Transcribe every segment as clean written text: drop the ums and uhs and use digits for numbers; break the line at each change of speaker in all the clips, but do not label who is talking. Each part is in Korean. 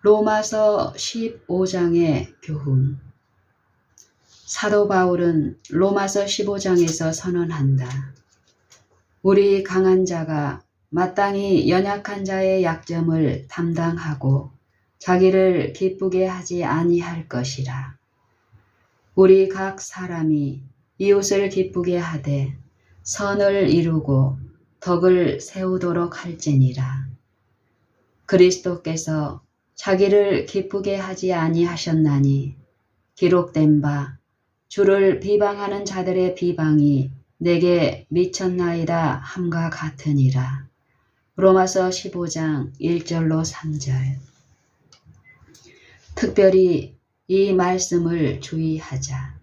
로마서 15장의 교훈. 사도 바울은 로마서 15장에서 선언한다. 우리 강한 자가 마땅히 연약한 자의 약점을 담당하고 자기를 기쁘게 하지 아니할 것이라. 우리 각 사람이 이웃을 기쁘게 하되 선을 이루고 덕을 세우도록 할지니라. 그리스도께서 자기를 기쁘게 하지 아니하셨나니 기록된 바 주를 비방하는 자들의 비방이 내게 미쳤나이다 함과 같으니라. 로마서 15장 1절로 3절. 특별히 이 말씀을 주의하자.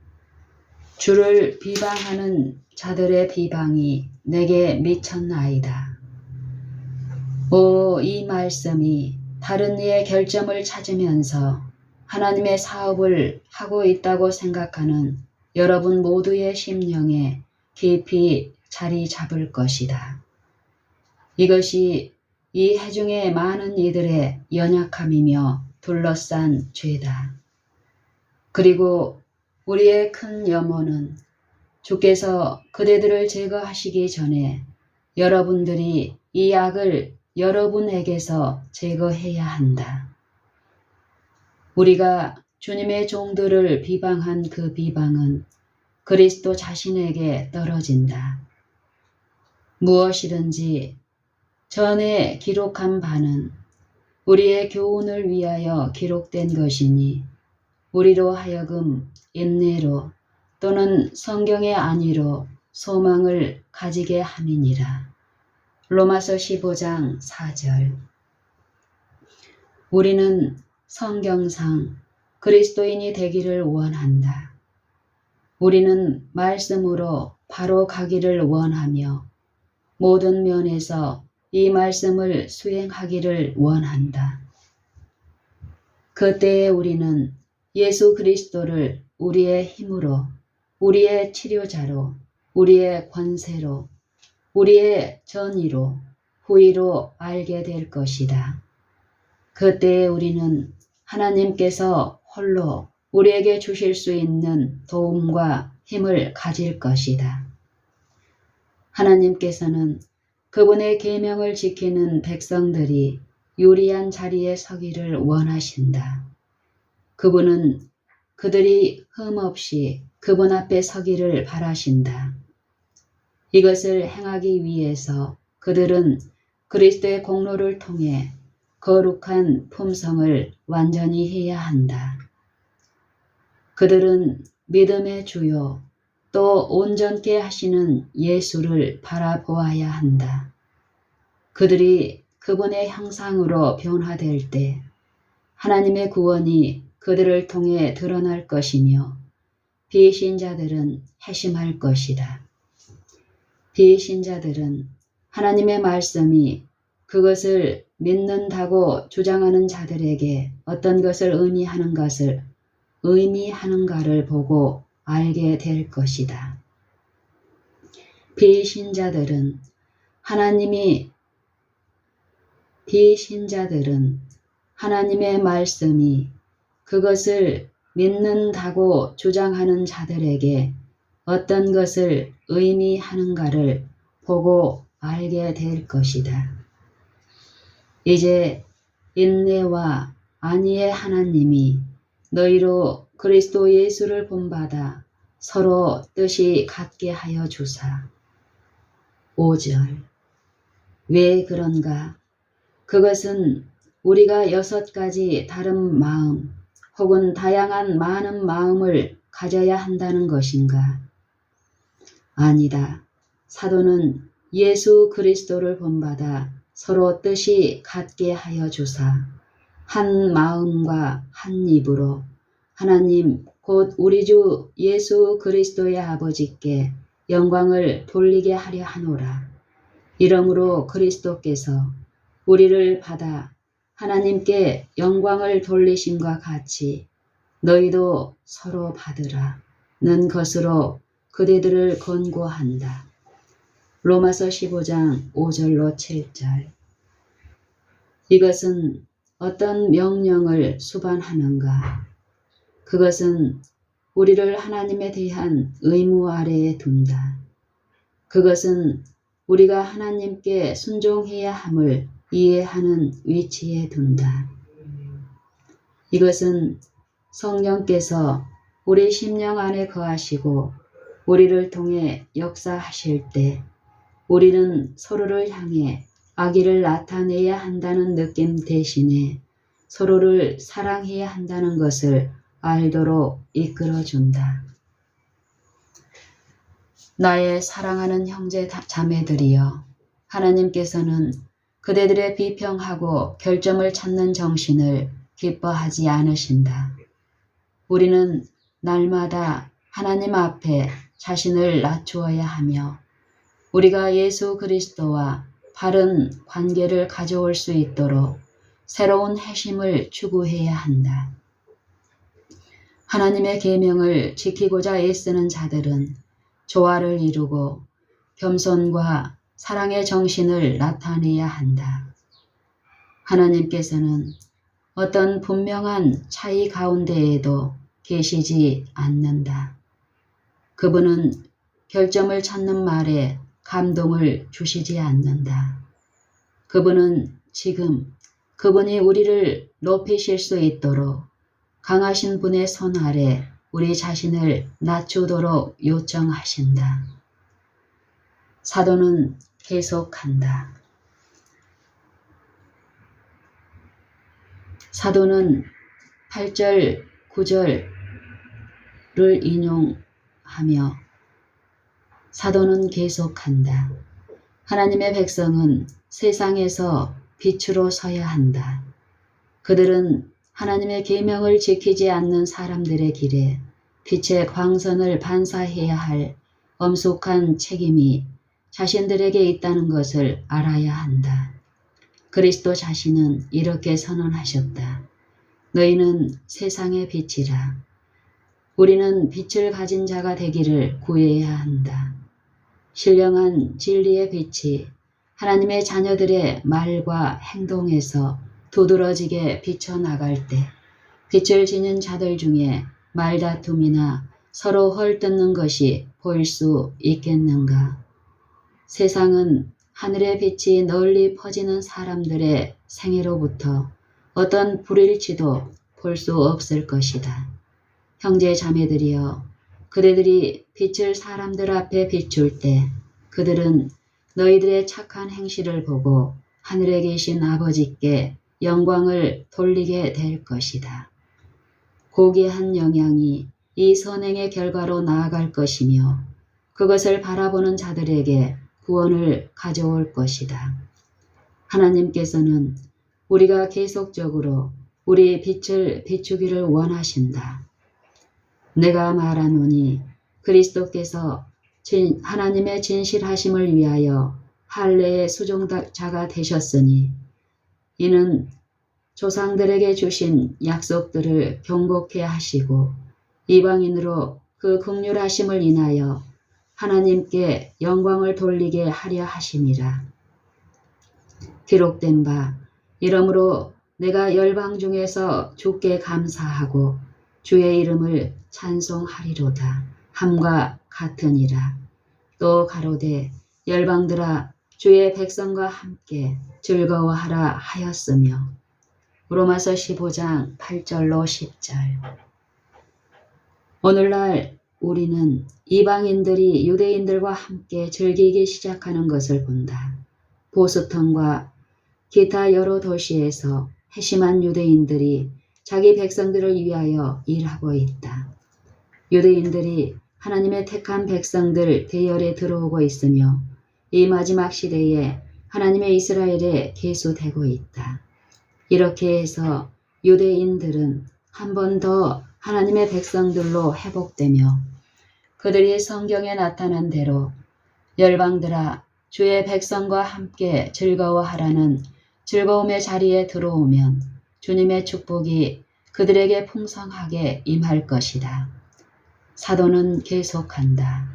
주를 비방하는 자들의 비방이 내게 미쳤나이다. 이 말씀이 다른 이의 결점을 찾으면서 하나님의 사업을 하고 있다고 생각하는 여러분 모두의 심령에 깊이 자리 잡을 것이다. 이것이 이 회중의 많은 이들의 연약함이며 둘러싼 죄다. 그리고 우리의 큰 염원은 주께서 그대들을 제거하시기 전에 여러분들이 이 악을 여러분에게서 제거해야 한다. 우리가 주님의 종들을 비방한 그 비방은 그리스도 자신에게 떨어진다. 무엇이든지 전에 기록한 바는 우리의 교훈을 위하여 기록된 것이니 우리로 하여금 인내로 또는 성경의 안위로 소망을 가지게 함이니라. 로마서 15장 4절. 우리는 성경상 그리스도인이 되기를 원한다. 우리는 말씀으로 바로 가기를 원하며 모든 면에서 이 말씀을 수행하기를 원한다. 그때에 우리는 예수 그리스도를 우리의 힘으로, 우리의 치료자로, 우리의 권세로, 우리의 전의로, 후의로 알게 될 것이다. 그때에 우리는 하나님께서 홀로 우리에게 주실 수 있는 도움과 힘을 가질 것이다. 하나님께서는 그분의 계명을 지키는 백성들이 유리한 자리에 서기를 원하신다. 그분은 그들이 흠없이 그분 앞에 서기를 바라신다. 이것을 행하기 위해서 그들은 그리스도의 공로를 통해 거룩한 품성을 완전히 해야 한다. 그들은 믿음의 주요 또 온전케 하시는 예수를 바라보아야 한다. 그들이 그분의 형상으로 변화될 때 하나님의 구원이 그들을 통해 드러날 것이며 비신자들은 회심할 것이다. 비신자들은 하나님의 말씀이 그것을 믿는다고 주장하는 자들에게 어떤 것을 의미하는가를 보고 알게 될 것이다. 비신자들은 하나님의 말씀이 그것을 믿는다고 주장하는 자들에게 어떤 것을 의미하는가를 보고 알게 될 것이다. 이제 인내와 안위의 하나님이 너희로 그리스도 예수를 본받아 서로 뜻이 같게 하여 주사. 5절. 왜 그런가? 그것은 우리가 6가지 다른 마음 혹은 다양한 많은 마음을 가져야 한다는 것인가? 아니다. 사도는 예수 그리스도를 본받아 서로 뜻이 같게 하여 주사 한 마음과 한 입으로 하나님 곧 우리 주 예수 그리스도의 아버지께 영광을 돌리게 하려 하노라. 이러므로 그리스도께서 우리를 받아 하나님께 영광을 돌리심과 같이 너희도 서로 받으라 는 것으로 그대들을 권고한다. 로마서 15장 5절로 7절. 이것은 어떤 명령을 수반하는가? 그것은 우리를 하나님에 대한 의무 아래에 둔다. 그것은 우리가 하나님께 순종해야 함을 이해하는 위치에 둔다. 이것은 성령께서 우리 심령 안에 거하시고 우리를 통해 역사하실 때 우리는 서로를 향해 악의를 나타내야 한다는 느낌 대신에 서로를 사랑해야 한다는 것을 알도록 이끌어준다. 나의 사랑하는 형제 자매들이여, 하나님께서는 그대들의 비평하고 결점을 찾는 정신을 기뻐하지 않으신다. 우리는 날마다 하나님 앞에 자신을 낮추어야 하며 우리가 예수 그리스도와 바른 관계를 가져올 수 있도록 새로운 회심을 추구해야 한다. 하나님의 계명을 지키고자 애쓰는 자들은 조화를 이루고 겸손과 사랑의 정신을 나타내야 한다. 하나님께서는 어떤 분명한 차이 가운데에도 계시지 않는다. 그분은 결점을 찾는 말에 감동을 주시지 않는다. 그분은 지금 그분이 우리를 높이실 수 있도록 강하신 분의 손 아래 우리 자신을 낮추도록 요청하신다. 사도는 계속한다. 사도는 8절, 9절을 인용하며 사도는 계속한다. 하나님의 백성은 세상에서 빛으로 서야 한다. 그들은 하나님의 계명을 지키지 않는 사람들의 길에 빛의 광선을 반사해야 할 엄숙한 책임이 자신들에게 있다는 것을 알아야 한다. 그리스도 자신은 이렇게 선언하셨다. 너희는 세상의 빛이라. 우리는 빛을 가진 자가 되기를 구해야 한다. 신령한 진리의 빛이 하나님의 자녀들의 말과 행동에서 두드러지게 비쳐나갈 때 빛을 지닌 자들 중에 말다툼이나 서로 헐뜯는 것이 보일 수 있겠는가? 세상은 하늘의 빛이 널리 퍼지는 사람들의 생애로부터 어떤 불일치도 볼 수 없을 것이다. 형제 자매들이여, 그대들이 빛을 사람들 앞에 비출 때 그들은 너희들의 착한 행실을 보고 하늘에 계신 아버지께 영광을 돌리게 될 것이다. 고귀한 영향이 이 선행의 결과로 나아갈 것이며 그것을 바라보는 자들에게 구원을 가져올 것이다. 하나님께서는 우리가 계속적으로 우리 빛을 비추기를 원하신다. 내가 말하노니 그리스도께서 하나님의 진실하심을 위하여 할례의 수종자가 되셨으니 이는 조상들에게 주신 약속들을 경복케 하시고 이방인으로 그 긍휼하심을 인하여 하나님께 영광을 돌리게 하려 하심이라. 기록된 바 이러므로 내가 열방 중에서 주께 감사하고 주의 이름을 찬송하리로다 함과 같으니라. 또 가로되 열방들아 주의 백성과 함께 즐거워하라 하였으며 로마서 15장 8절로 10절. 오늘날 우리는 이방인들이 유대인들과 함께 즐기기 시작하는 것을 본다. 보스턴과 기타 여러 도시에서 회심한 유대인들이 자기 백성들을 위하여 일하고 있다. 유대인들이 하나님의 택한 백성들 대열에 들어오고 있으며 이 마지막 시대에 하나님의 이스라엘에 계수되고 있다. 이렇게 해서 유대인들은 한 번 더 하나님의 백성들로 회복되며 그들이 성경에 나타난 대로 열방들아 주의 백성과 함께 즐거워하라는 즐거움의 자리에 들어오면 주님의 축복이 그들에게 풍성하게 임할 것이다. 사도는 계속한다.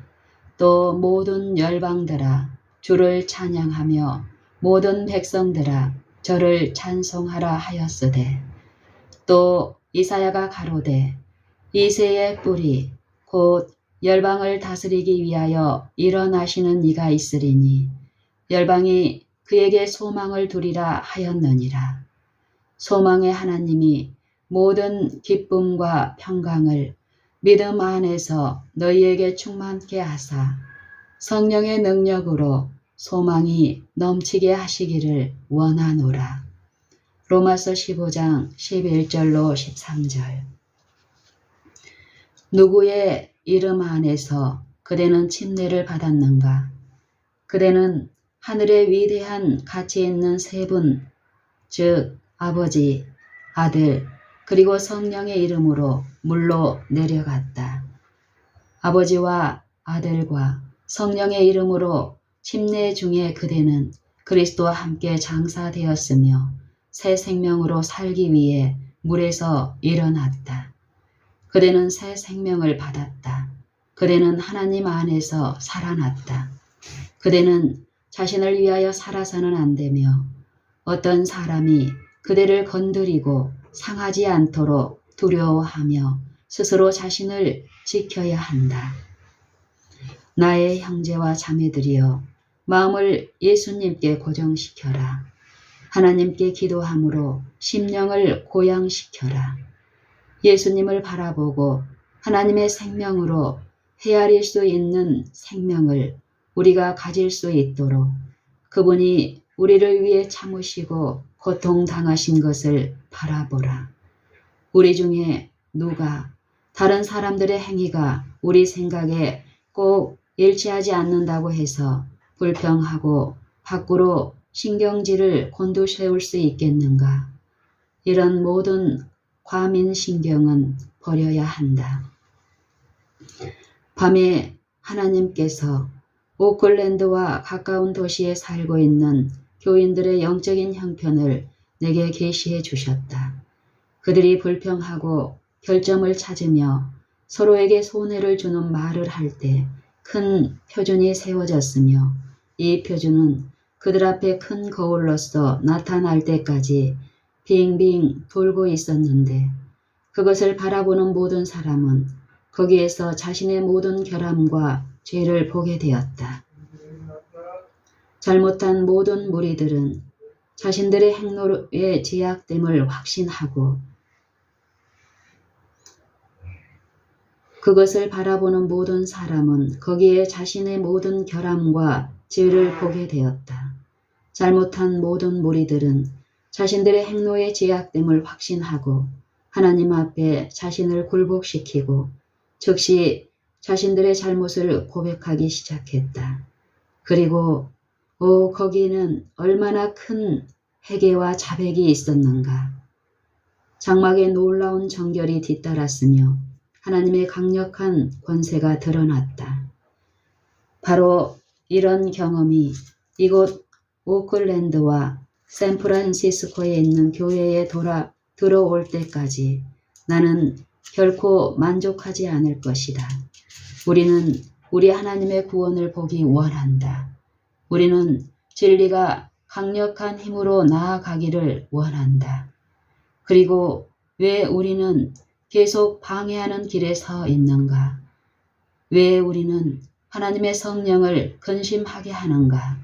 또 모든 열방들아 주를 찬양하며 모든 백성들아 저를 찬송하라 하였으되 또 이사야가 가로되 이새의 뿌리 곧 열방을 다스리기 위하여 일어나시는 이가 있으리니 열방이 그에게 소망을 두리라 하였느니라. 소망의 하나님이 모든 기쁨과 평강을 믿음 안에서 너희에게 충만케 하사 성령의 능력으로 소망이 넘치게 하시기를 원하노라. 로마서 15장 11절로 13절. 누구의 이름 안에서 그대는 침례를 받았는가? 그대는 하늘의 위대한 가치 있는 세 분, 즉 아버지, 아들, 그리고 성령의 이름으로 물로 내려갔다. 아버지와 아들과 성령의 이름으로 침례 중에 그대는 그리스도와 함께 장사되었으며 새 생명으로 살기 위해 물에서 일어났다. 그대는 새 생명을 받았다. 그대는 하나님 안에서 살아났다. 그대는 자신을 위하여 살아서는 안 되며 어떤 사람이 그대를 건드리고 상하지 않도록 두려워하며 스스로 자신을 지켜야 한다. 나의 형제와 자매들이여 마음을 예수님께 고정시켜라. 하나님께 기도함으로 심령을 고양시켜라. 예수님을 바라보고 하나님의 생명으로 헤아릴 수 있는 생명을 우리가 가질 수 있도록 그분이 우리를 위해 참으시고 고통당하신 것을 바라보라. 우리 중에 누가 다른 사람들의 행위가 우리 생각에 꼭 일치하지 않는다고 해서 불평하고 밖으로 신경질을 곤두세울 수 있겠는가? 이런 모든 과민신경은 버려야 한다. 밤에 하나님께서 오클랜드와 가까운 도시에 살고 있는 교인들의 영적인 형편을 내게 계시해 주셨다. 그들이 불평하고 결점을 찾으며 서로에게 손해를 주는 말을 할 때 큰 표준이 세워졌으며 이 표준은 그들 앞에 큰 거울로서 나타날 때까지 빙빙 돌고 있었는데 그것을 바라보는 모든 사람은 거기에서 자신의 모든 결함과 죄를 보게 되었다. 잘못한 모든 무리들은 자신들의 행로에 제약됨을 확신하고 그것을 바라보는 모든 사람은 거기에 자신의 모든 결함과 죄를 보게 되었다. 잘못한 모든 무리들은 자신들의 행로에 제약됨을 확신하고 하나님 앞에 자신을 굴복시키고 즉시 자신들의 잘못을 고백하기 시작했다. 그리고 거기에는 얼마나 큰 회개와 자백이 있었는가. 장막에 놀라운 정결이 뒤따랐으며 하나님의 강력한 권세가 드러났다. 바로 이런 경험이 이곳 오클랜드와 샌프란시스코에 있는 교회에 들어올 때까지 나는 결코 만족하지 않을 것이다. 우리는 우리 하나님의 구원을 보기 원한다. 우리는 진리가 강력한 힘으로 나아가기를 원한다. 그리고 왜 우리는 계속 방해하는 길에 서 있는가? 왜 우리는 하나님의 성령을 근심하게 하는가?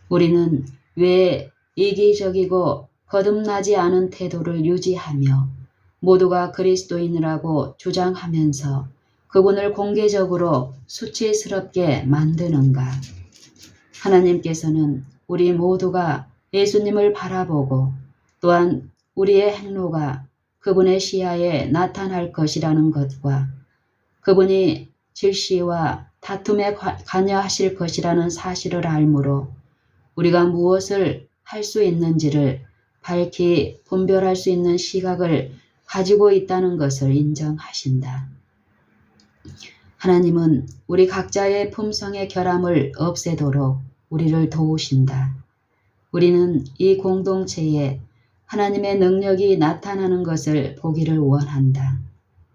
우리는 왜 이기적이고 거듭나지 않은 태도를 유지하며 모두가 그리스도인이라고 주장하면서 그분을 공개적으로 수치스럽게 만드는가? 하나님께서는 우리 모두가 예수님을 바라보고 또한 우리의 행로가 그분의 시야에 나타날 것이라는 것과 그분이 질시와 다툼에 관여하실 것이라는 사실을 알므로 우리가 무엇을 할 수 있는지를 밝히 분별할 수 있는 시각을 가지고 있다는 것을 인정하신다. 하나님은 우리 각자의 품성의 결함을 없애도록 우리를 도우신다. 우리는 이 공동체에 하나님의 능력이 나타나는 것을 보기를 원한다.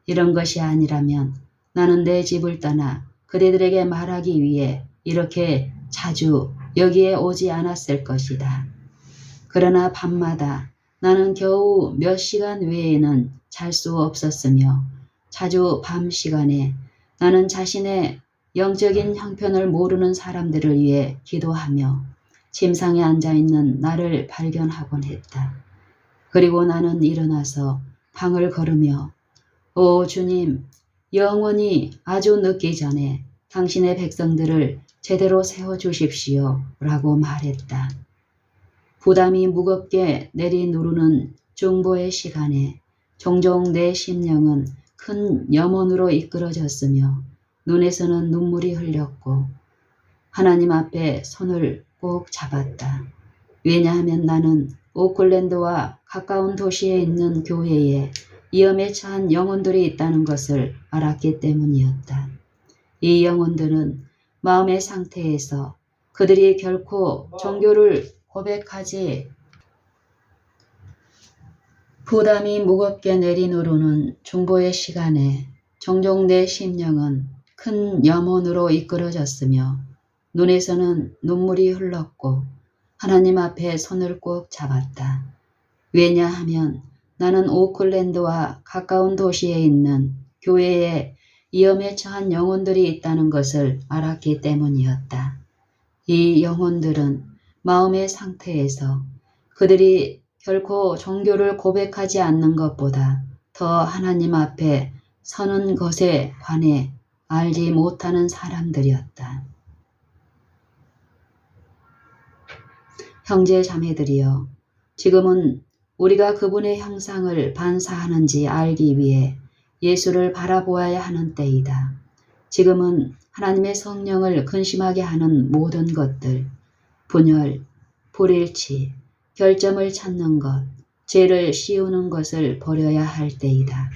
이런 것이 아니라면 나는 내 집을 떠나 그대들에게 말하기 위해 이렇게 자주 여기에 오지 않았을 것이다. 그러나 밤마다 나는 겨우 몇 시간 외에는 잘 수 없었으며 자주 밤 시간에 나는 자신의 영적인 형편을 모르는 사람들을 위해 기도하며 침상에 앉아있는 나를 발견하곤 했다. 그리고 나는 일어나서 방을 걸으며 오 주님, 영원히 아주 늦기 전에 당신의 백성들을 제대로 세워주십시오 라고 말했다. 부담이 무겁게 내리누르는 중보의 시간에 종종 내 심령은 큰 염원으로 이끌어졌으며 눈에서는 눈물이 흘렸고 하나님 앞에 손을 꼭 잡았다. 왜냐하면 나는 오클랜드와 가까운 도시에 있는 교회에 위험에 처한 영혼들이 있다는 것을 알았기 때문이었다. 이 영혼들은 마음의 상태에서 그들이 결코 종교를 고백하지 부담이 무겁게 내리누르는 중보의 시간에 종종 내 심령은 큰 염원으로 이끌어졌으며 눈에서는 눈물이 흘렀고 하나님 앞에 손을 꼭 잡았다. 왜냐하면 나는 오클랜드와 가까운 도시에 있는 교회에 위험에 처한 영혼들이 있다는 것을 알았기 때문이었다. 이 영혼들은 마음의 상태에서 그들이 결코 종교를 고백하지 않는 것보다 더 하나님 앞에 서는 것에 관해 알지 못하는 사람들이었다. 형제 자매들이여, 지금은 우리가 그분의 형상을 반사하는지 알기 위해 예수를 바라보아야 하는 때이다. 지금은 하나님의 성령을 근심하게 하는 모든 것들, 분열, 불일치, 결점을 찾는 것, 죄를 씌우는 것을 버려야 할 때이다.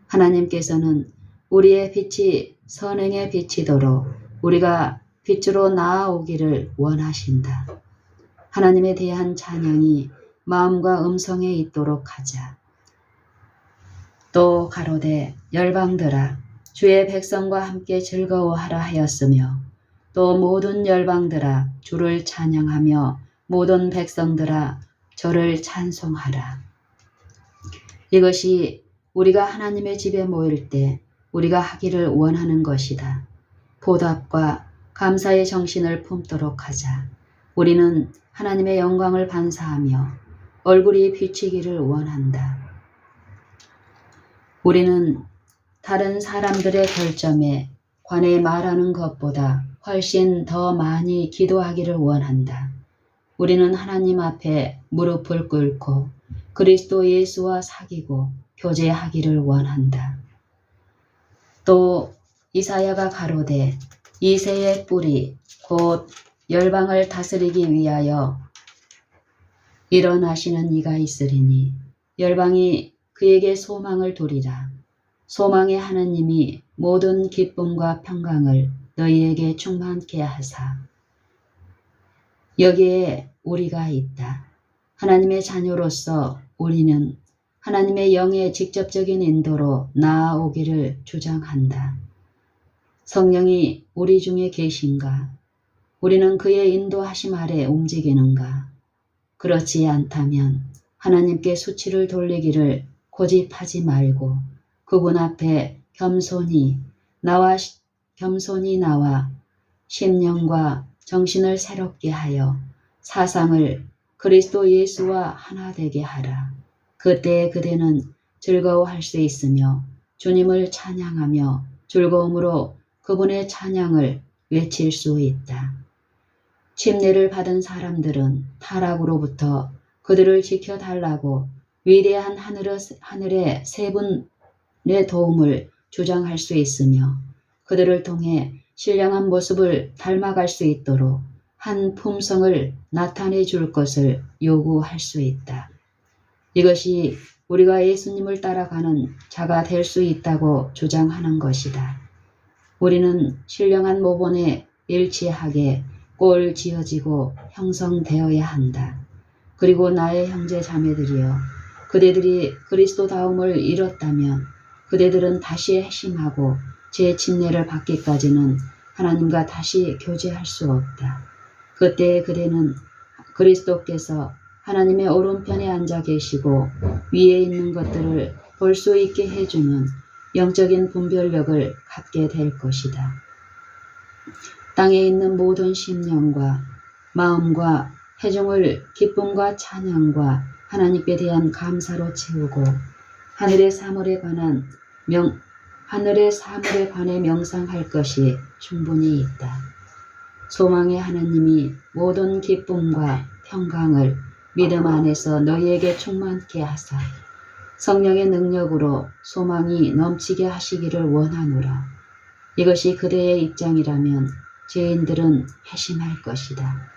하나님께서는 우리의 빛이 선행에 비치도록 우리가 빛으로 나아오기를 원하신다. 하나님에 대한 찬양이 마음과 음성에 있도록 하자. 또 가로되 열방들아 주의 백성과 함께 즐거워하라 하였으며 또 모든 열방들아 주를 찬양하며 모든 백성들아 저를 찬송하라. 이것이 우리가 하나님의 집에 모일 때 우리가 하기를 원하는 것이다. 보답과 감사의 정신을 품도록 하자. 우리는 하나님의 영광을 반사하며 얼굴이 비치기를 원한다. 우리는 다른 사람들의 결점에 관해 말하는 것보다 훨씬 더 많이 기도하기를 원한다. 우리는 하나님 앞에 무릎을 꿇고 그리스도 예수와 사귀고 교제하기를 원한다. 또 이사야가 가로되 이새의 뿌리 곧 열방을 다스리기 위하여 일어나시는 이가 있으리니 열방이 그에게 소망을 두리라. 소망의 하나님이 모든 기쁨과 평강을 너희에게 충만케 하사 여기에 우리가 있다. 하나님의 자녀로서 우리는 하나님의 영의 직접적인 인도로 나아오기를 주장한다. 성령이 우리 중에 계신가? 우리는 그의 인도하심 아래 움직이는가? 그렇지 않다면 하나님께 수치를 돌리기를 고집하지 말고 그분 앞에 겸손히 나와 심령과 정신을 새롭게 하여 사상을 그리스도 예수와 하나 되게 하라. 그때 그대는 즐거워할 수 있으며 주님을 찬양하며 즐거움으로 그분의 찬양을 외칠 수 있다. 침례를 받은 사람들은 타락으로부터 그들을 지켜달라고 위대한 하늘의 세 분의 도움을 주장할 수 있으며 그들을 통해 신령한 모습을 닮아갈 수 있도록 한 품성을 나타내 줄 것을 요구할 수 있다. 이것이 우리가 예수님을 따라가는 자가 될 수 있다고 주장하는 것이다. 우리는 신령한 모본에 일치하게 꼴 지어지고 형성되어야 한다. 그리고 나의 형제 자매들이여, 그대들이 그리스도다움을 잃었다면 그대들은 다시 회심하고 제 침례를 받기까지는 하나님과 다시 교제할 수 없다. 그때 그대는 그리스도께서 하나님의 오른편에 앉아 계시고 위에 있는 것들을 볼 수 있게 해주는 영적인 분별력을 갖게 될 것이다. 땅에 있는 모든 심령과 마음과 회중을 기쁨과 찬양과 하나님께 대한 감사로 채우고 하늘의 사물에 관해 명상할 것이 충분히 있다. 소망의 하나님이 모든 기쁨과 평강을 믿음 안에서 너희에게 충만케 하사 성령의 능력으로 소망이 넘치게 하시기를 원하노라. 이것이 그대의 입장이라면 죄인들은 회심할 것이다.